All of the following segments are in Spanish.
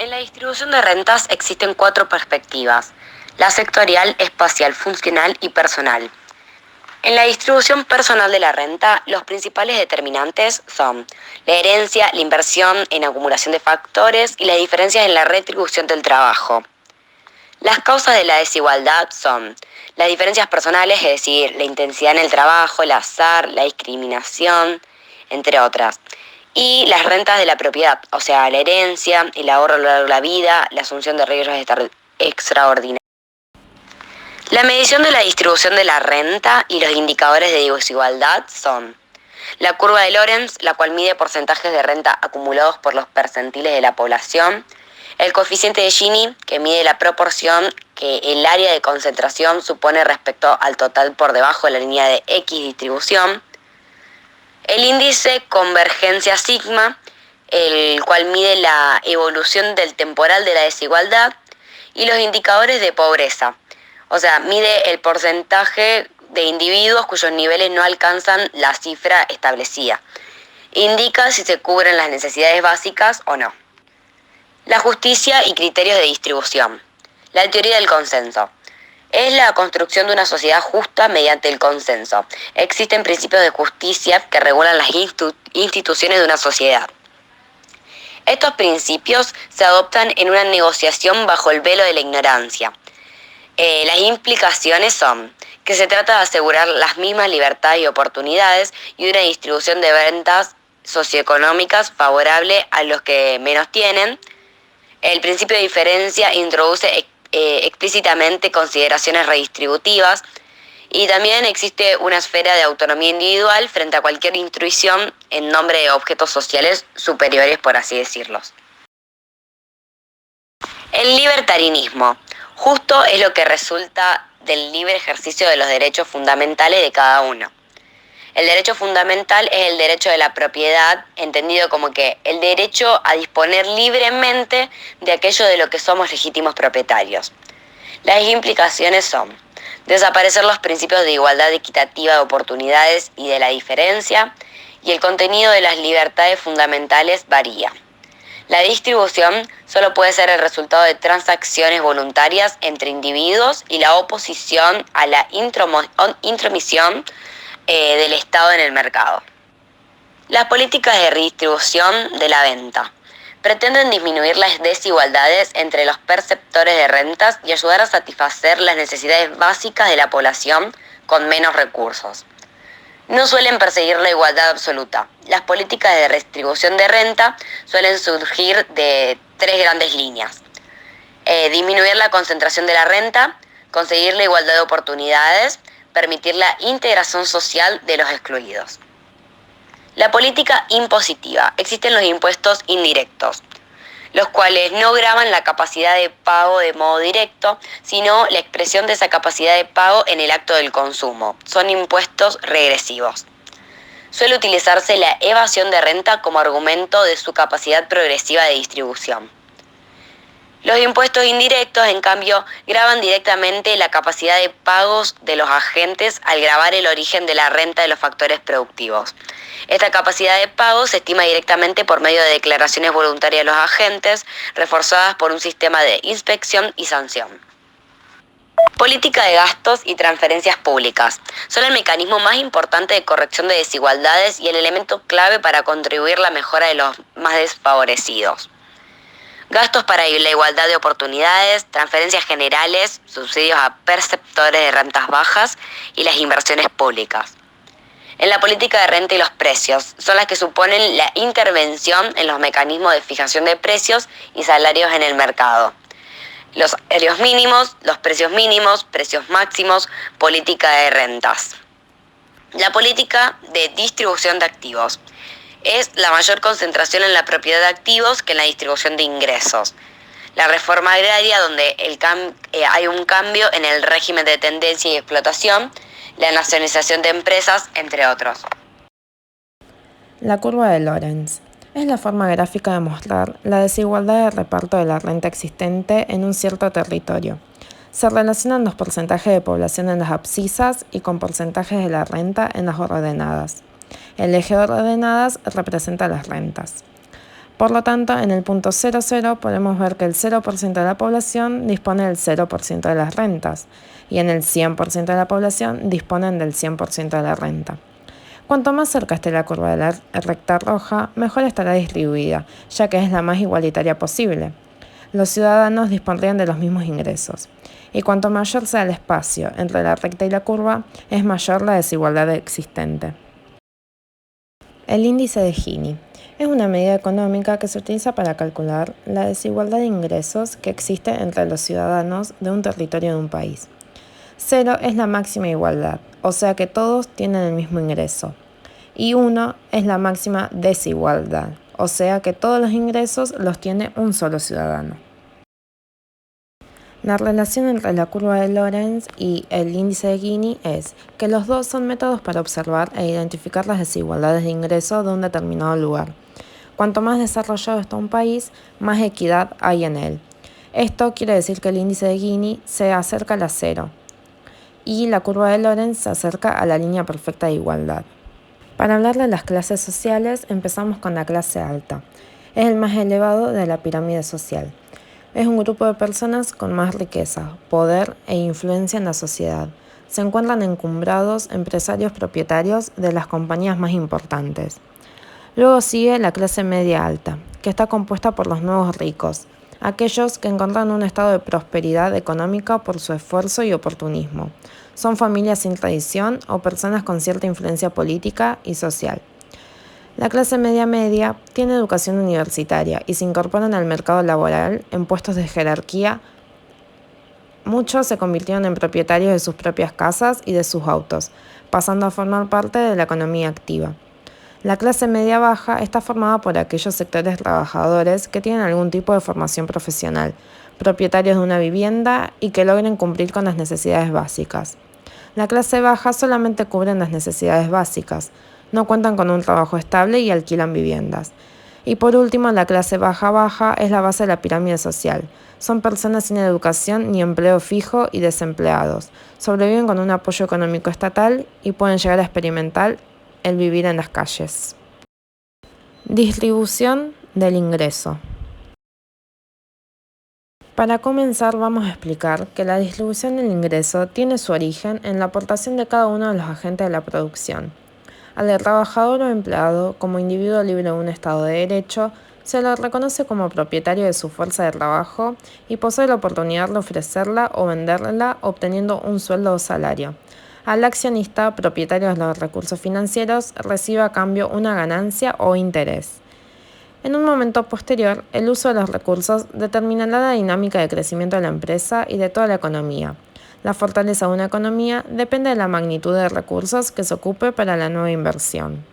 En la distribución de rentas existen cuatro perspectivas: la sectorial, espacial, funcional y personal. En la distribución personal de la renta, los principales determinantes son la herencia, la inversión en acumulación de factores y las diferencias en la retribución del trabajo. Las causas de la desigualdad son las diferencias personales, es decir, la intensidad en el trabajo, el azar, la discriminación, entre otras. Y las rentas de la propiedad, o sea, la herencia, el ahorro a lo largo de la vida, la asunción de riesgos extraordinarios. La medición de la distribución de la renta y los indicadores de desigualdad son la curva de Lorenz, la cual mide porcentajes de renta acumulados por los percentiles de la población; el coeficiente de Gini, que mide la proporción que el área de concentración supone respecto al total por debajo de la línea de X distribución; el índice convergencia sigma, el cual mide la evolución del temporal de la desigualdad; y los indicadores de pobreza, o sea, mide el porcentaje de individuos cuyos niveles no alcanzan la cifra establecida. Indica si se cubren las necesidades básicas o no. La justicia y criterios de distribución. La teoría del consenso. Es la construcción de una sociedad justa mediante el consenso. Existen principios de justicia que regulan las instituciones de una sociedad. Estos principios se adoptan en una negociación bajo el velo de la ignorancia. Las implicaciones son que se trata de asegurar las mismas libertades y oportunidades y una distribución de rentas socioeconómicas favorable a los que menos tienen. El principio de diferencia introduce explícitamente consideraciones redistributivas, y también existe una esfera de autonomía individual frente a cualquier intrusión en nombre de objetos sociales superiores, por así decirlos. El libertarianismo. Justo es lo que resulta del libre ejercicio de los derechos fundamentales de cada uno. El derecho fundamental es el derecho de la propiedad, entendido como que el derecho a disponer libremente de aquello de lo que somos legítimos propietarios. Las implicaciones son desaparecer los principios de igualdad equitativa de oportunidades y de la diferencia, y el contenido de las libertades fundamentales varía. La distribución solo puede ser el resultado de transacciones voluntarias entre individuos y la oposición a la intromisión del Estado en el mercado. Las políticas de redistribución de la venta pretenden disminuir las desigualdades entre los perceptores de rentas y ayudar a satisfacer las necesidades básicas de la población con menos recursos. No suelen perseguir la igualdad absoluta. Las políticas de redistribución de renta suelen surgir de tres grandes líneas: disminuir la concentración de la renta, conseguir la igualdad de oportunidades, permitir la integración social de los excluidos. La política impositiva. Existen los impuestos indirectos, los cuales no gravan la capacidad de pago de modo directo, sino la expresión de esa capacidad de pago en el acto del consumo. Son impuestos regresivos. Suele utilizarse la evasión de renta como argumento de su capacidad progresiva de distribución. Los impuestos indirectos, en cambio, gravan directamente la capacidad de pagos de los agentes al gravar el origen de la renta de los factores productivos. Esta capacidad de pago se estima directamente por medio de declaraciones voluntarias de los agentes, reforzadas por un sistema de inspección y sanción. Política de gastos y transferencias públicas. Son el mecanismo más importante de corrección de desigualdades y el elemento clave para contribuir a la mejora de los más desfavorecidos. Gastos para la igualdad de oportunidades, transferencias generales, subsidios a perceptores de rentas bajas y las inversiones públicas. En la política de renta y los precios, son las que suponen la intervención en los mecanismos de fijación de precios y salarios en el mercado. Los salarios mínimos, los precios mínimos, precios máximos, política de rentas. La política de distribución de activos. Es la mayor concentración en la propiedad de activos que en la distribución de ingresos. La reforma agraria, donde hay un cambio en el régimen de tendencia y explotación, la nacionalización de empresas, entre otros. La curva de Lorenz es la forma gráfica de mostrar la desigualdad de reparto de la renta existente en un cierto territorio. Se relacionan los porcentajes de población en las abscisas y con porcentajes de la renta en las ordenadas. El eje de ordenadas representa las rentas. Por lo tanto, en el punto 00 podemos ver que el 0% de la población dispone del 0% de las rentas y en el 100% de la población disponen del 100% de la renta. Cuanto más cerca esté la curva de la recta roja, mejor estará distribuida, ya que es la más igualitaria posible. Los ciudadanos dispondrían de los mismos ingresos. Y cuanto mayor sea el espacio entre la recta y la curva, es mayor la desigualdad existente. El índice de Gini es una medida económica que se utiliza para calcular la desigualdad de ingresos que existe entre los ciudadanos de un territorio de un país. 0 es la máxima igualdad, o sea que todos tienen el mismo ingreso. Y 1 es la máxima desigualdad, o sea que todos los ingresos los tiene un solo ciudadano. La relación entre la curva de Lorenz y el índice de Gini es que los dos son métodos para observar e identificar las desigualdades de ingreso de un determinado lugar. Cuanto más desarrollado está un país, más equidad hay en él. Esto quiere decir que el índice de Gini se acerca a la 0 y la curva de Lorenz se acerca a la línea perfecta de igualdad. Para hablar de las clases sociales, empezamos con la clase alta. Es el más elevado de la pirámide social. Es un grupo de personas con más riqueza, poder e influencia en la sociedad. Se encuentran encumbrados empresarios propietarios de las compañías más importantes. Luego sigue la clase media alta, que está compuesta por los nuevos ricos, aquellos que encuentran un estado de prosperidad económica por su esfuerzo y oportunismo. Son familias sin tradición o personas con cierta influencia política y social. La clase media tiene educación universitaria y se incorporan al mercado laboral en puestos de jerarquía. Muchos se convirtieron en propietarios de sus propias casas y de sus autos, pasando a formar parte de la economía activa. La clase media baja está formada por aquellos sectores trabajadores que tienen algún tipo de formación profesional, propietarios de una vivienda y que logren cumplir con las necesidades básicas. La clase baja solamente cubren las necesidades básicas, no cuentan con un trabajo estable y alquilan viviendas. Y por último, la clase baja es la base de la pirámide social. Son personas sin educación ni empleo fijo y desempleados. Sobreviven con un apoyo económico estatal y pueden llegar a experimentar el vivir en las calles. Distribución del ingreso. Para comenzar, vamos a explicar que la distribución del ingreso tiene su origen en la aportación de cada uno de los agentes de la producción. Al trabajador o empleado, como individuo libre de un Estado de Derecho, se lo reconoce como propietario de su fuerza de trabajo y posee la oportunidad de ofrecerla o venderla obteniendo un sueldo o salario. Al accionista, propietario de los recursos financieros, recibe a cambio una ganancia o interés. En un momento posterior, el uso de los recursos determinará la dinámica de crecimiento de la empresa y de toda la economía. La fortaleza de una economía depende de la magnitud de recursos que se ocupe para la nueva inversión.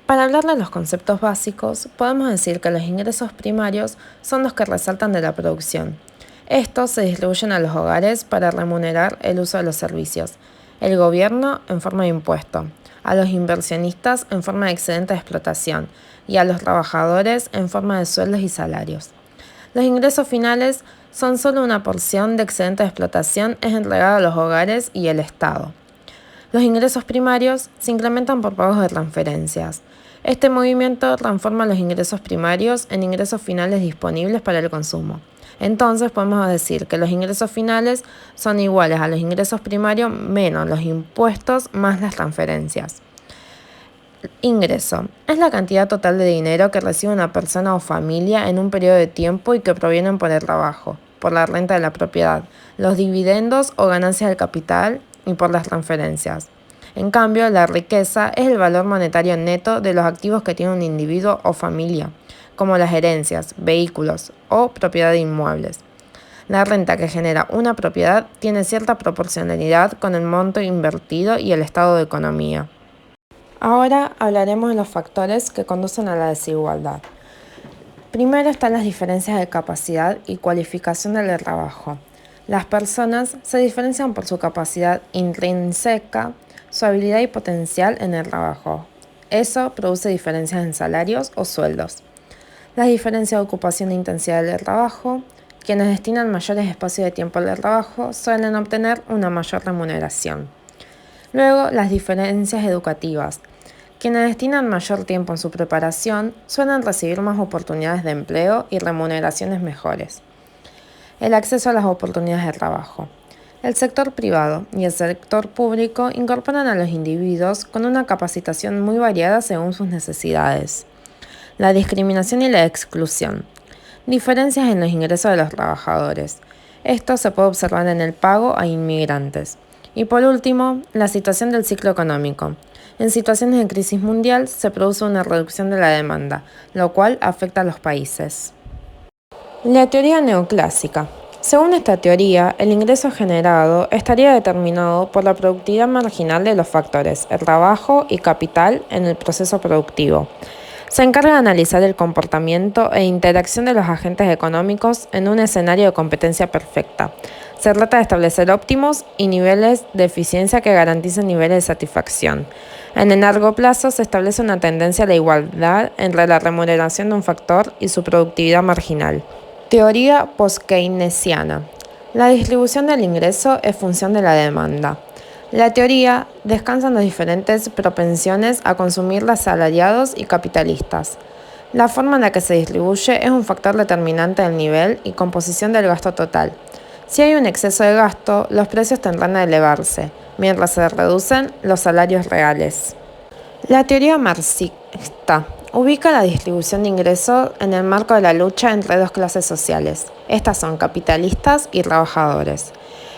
Para hablar de los conceptos básicos, podemos decir que los ingresos primarios son los que resaltan de la producción. Estos se distribuyen a los hogares para remunerar el uso de los servicios, el gobierno en forma de impuesto, a los inversionistas en forma de excedente de explotación y a los trabajadores en forma de sueldos y salarios. Los ingresos finales son solo una porción de excedente de explotación es entregada a los hogares y el Estado. Los ingresos primarios se incrementan por pagos de transferencias. Este movimiento transforma los ingresos primarios en ingresos finales disponibles para el consumo. Entonces podemos decir que los ingresos finales son iguales a los ingresos primarios menos los impuestos más las transferencias. Ingreso es la cantidad total de dinero que recibe una persona o familia en un periodo de tiempo y que provienen por el trabajo, por la renta de la propiedad, los dividendos o ganancias del capital y por las transferencias. En cambio, la riqueza es el valor monetario neto de los activos que tiene un individuo o familia, como las herencias, vehículos o propiedad de inmuebles. La renta que genera una propiedad tiene cierta proporcionalidad con el monto invertido y el estado de economía. Ahora hablaremos de los factores que conducen a la desigualdad. Primero están las diferencias de capacidad y cualificación del trabajo. Las personas se diferencian por su capacidad intrínseca, su habilidad y potencial en el trabajo. Eso produce diferencias en salarios o sueldos. Las diferencias de ocupación e intensidad del trabajo. Quienes destinan mayores espacios de tiempo al trabajo suelen obtener una mayor remuneración. Luego, las diferencias educativas, Quienes destinan mayor tiempo en su preparación suelen recibir más oportunidades de empleo y remuneraciones mejores. El acceso a las oportunidades de trabajo. El sector privado y el sector público incorporan a los individuos con una capacitación muy variada según sus necesidades. La discriminación y la exclusión. Diferencias en los ingresos de los trabajadores. Esto se puede observar en el pago a inmigrantes. Y por último, la situación del ciclo económico. En situaciones de crisis mundial se produce una reducción de la demanda, lo cual afecta a los países. La teoría neoclásica. Según esta teoría, el ingreso generado estaría determinado por la productividad marginal de los factores, el trabajo y capital en el proceso productivo. Se encarga de analizar el comportamiento e interacción de los agentes económicos en un escenario de competencia perfecta. Se trata de establecer óptimos y niveles de eficiencia que garanticen niveles de satisfacción. En el largo plazo se establece una tendencia a la igualdad entre la remuneración de un factor y su productividad marginal. Teoría post-keynesiana. La distribución del ingreso es función de la demanda. La teoría descansa en las diferentes propensiones a consumir de asalariados y capitalistas. La forma en la que se distribuye es un factor determinante del nivel y composición del gasto total. Si hay un exceso de gasto, los precios tendrán a elevarse, mientras se reducen los salarios reales. La teoría marxista ubica la distribución de ingresos en el marco de la lucha entre dos clases sociales. Estas son capitalistas y trabajadores.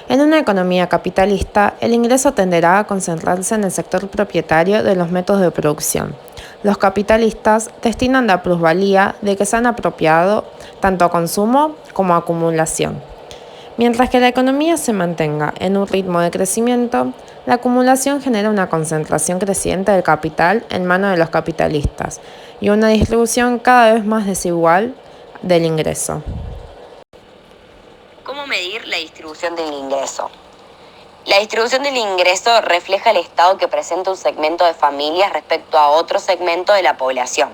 En una economía capitalista, el ingreso tenderá a concentrarse en el sector propietario de los métodos de producción. Los capitalistas destinan la plusvalía de que se han apropiado tanto a consumo como a acumulación. Mientras que la economía se mantenga en un ritmo de crecimiento, la acumulación genera una concentración creciente del capital en manos de los capitalistas y una distribución cada vez más desigual del ingreso. ¿Cómo medir la distribución del ingreso? La distribución del ingreso refleja el estado que presenta un segmento de familias respecto a otro segmento de la población,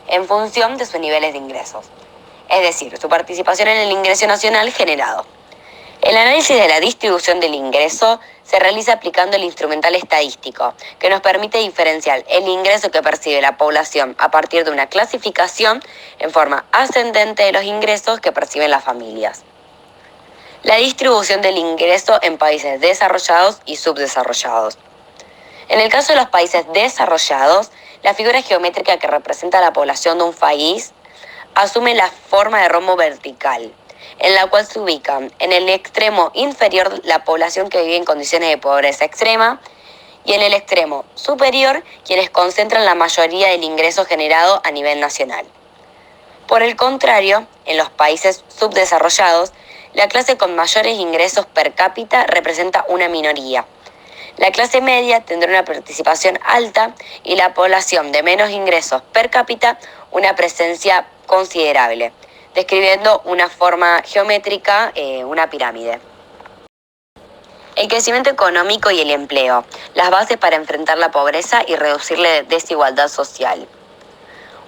en función de sus niveles de ingresos, es decir, su participación en el ingreso nacional generado. El análisis de la distribución del ingreso se realiza aplicando el instrumental estadístico, que nos permite diferenciar el ingreso que percibe la población a partir de una clasificación en forma ascendente de los ingresos que perciben las familias. La distribución del ingreso en países desarrollados y subdesarrollados. En el caso de los países desarrollados, la figura geométrica que representa la población de un país asume la forma de rombo vertical, en la cual se ubican en el extremo inferior la población que vive en condiciones de pobreza extrema y en el extremo superior quienes concentran la mayoría del ingreso generado a nivel nacional. Por el contrario, en los países subdesarrollados, la clase con mayores ingresos per cápita representa una minoría. La clase media tendrá una participación alta y la población de menos ingresos per cápita una presencia considerable, describiendo una forma geométrica, una pirámide. El crecimiento económico y el empleo, las bases para enfrentar la pobreza y reducir la desigualdad social.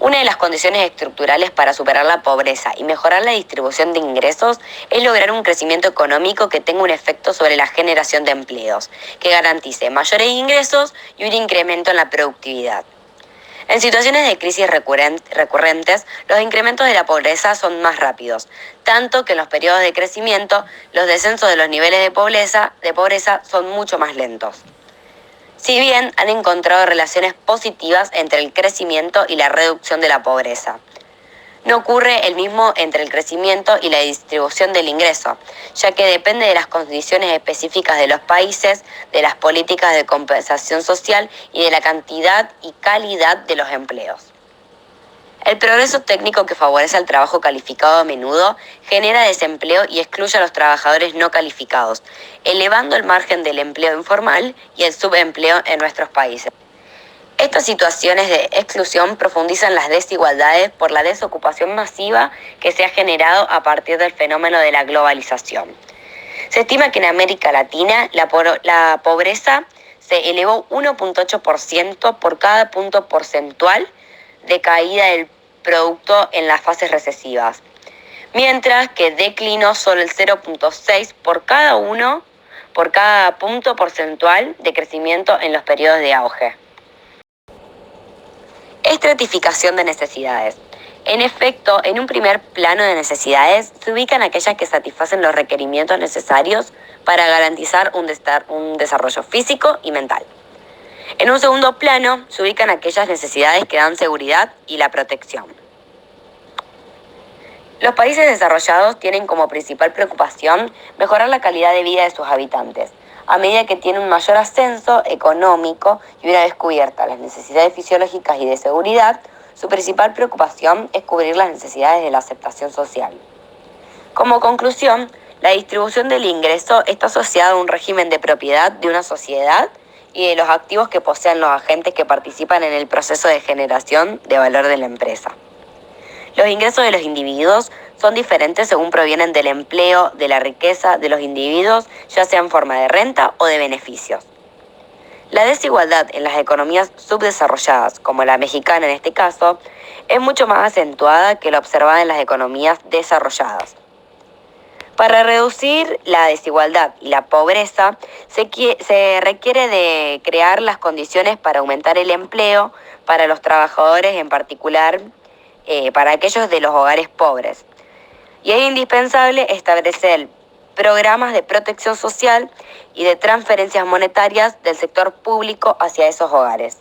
Una de las condiciones estructurales para superar la pobreza y mejorar la distribución de ingresos es lograr un crecimiento económico que tenga un efecto sobre la generación de empleos, que garantice mayores ingresos y un incremento en la productividad. En situaciones de crisis recurrentes, los incrementos de la pobreza son más rápidos, tanto que en los periodos de crecimiento los descensos de los niveles de pobreza son mucho más lentos. Si bien han encontrado relaciones positivas entre el crecimiento y la reducción de la pobreza. No ocurre el mismo entre el crecimiento y la distribución del ingreso, ya que depende de las condiciones específicas de los países, de las políticas de compensación social y de la cantidad y calidad de los empleos. El progreso técnico que favorece el trabajo calificado a menudo genera desempleo y excluye a los trabajadores no calificados, elevando el margen del empleo informal y el subempleo en nuestros países. Estas situaciones de exclusión profundizan las desigualdades por la desocupación masiva que se ha generado a partir del fenómeno de la globalización. Se estima que en América Latina la pobreza se elevó 1,8% por cada punto porcentual de caída del producto en las fases recesivas, mientras que declinó solo el 0,6% por cada punto porcentual de crecimiento en los periodos de auge. Estratificación de necesidades. En efecto, en un primer plano de necesidades se ubican aquellas que satisfacen los requerimientos necesarios para garantizar un desarrollo físico y mental. En un segundo plano se ubican aquellas necesidades que dan seguridad y la protección. Los países desarrollados tienen como principal preocupación mejorar la calidad de vida de sus habitantes, a medida que tienen un mayor ascenso económico y una vez cubiertas las necesidades fisiológicas y de seguridad, su principal preocupación es cubrir las necesidades de la aceptación social. Como conclusión, la distribución del ingreso está asociada a un régimen de propiedad de una sociedad y de los activos que poseen los agentes que participan en el proceso de generación de valor de la empresa. Los ingresos de los individuos son diferentes según provienen del empleo, de la riqueza de los individuos, ya sea en forma de renta o de beneficios. La desigualdad en las economías subdesarrolladas, como la mexicana en este caso, es mucho más acentuada que la observada en las economías desarrolladas. Para reducir la desigualdad y la pobreza, se requiere de crear las condiciones para aumentar el empleo para los trabajadores, en particular para aquellos de los hogares pobres. Y es indispensable establecer programas de protección social y de transferencias monetarias del sector público hacia esos hogares.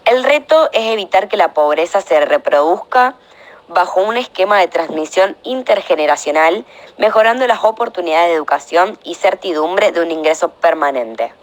El reto es evitar que la pobreza se reproduzca bajo un esquema de transmisión intergeneracional, mejorando las oportunidades de educación y certidumbre de un ingreso permanente.